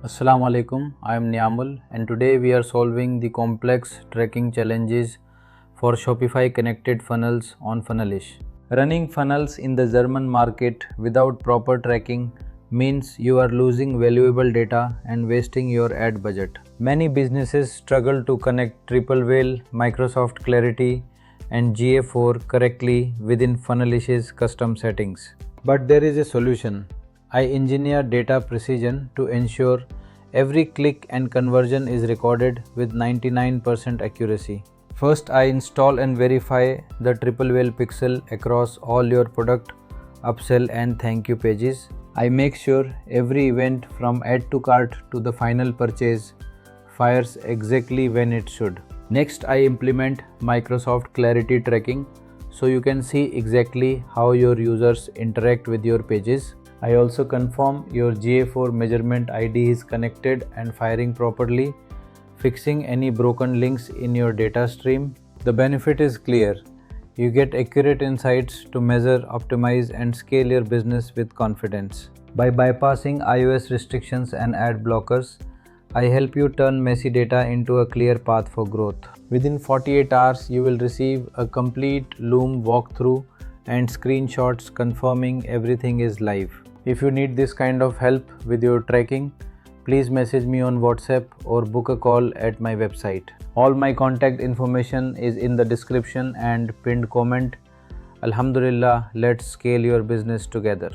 Assalamu alaikum, I am Niamul and today we are solving the complex tracking challenges for Shopify connected funnels on Funnelish. Running funnels in the German market without proper tracking means you are losing valuable data and wasting your ad budget. Many businesses struggle to connect Triple Whale, Microsoft Clarity and GA4 correctly within Funnelish's custom settings. But there is a solution. I engineer data precision to ensure every click and conversion is recorded with 99% accuracy. First, I install and verify the Triple Whale pixel across all your product, upsell and thank you pages. I make sure every event from add to cart to the final purchase fires exactly when it should. Next, I implement Microsoft Clarity tracking so you can see exactly how your users interact with your pages. I also confirm your GA4 measurement ID is connected and firing properly, fixing any broken links in your data stream. The benefit is clear. You get accurate insights to measure, optimize, and scale your business with confidence. By bypassing iOS restrictions and ad blockers, I help you turn messy data into a clear path for growth. Within 48 hours, you will receive a complete Loom walkthrough and screenshots confirming everything is live. If you need this kind of help with your tracking, please message me on WhatsApp or book a call at my website. All my contact information is in the description and pinned comment. Alhamdulillah, let's scale your business together.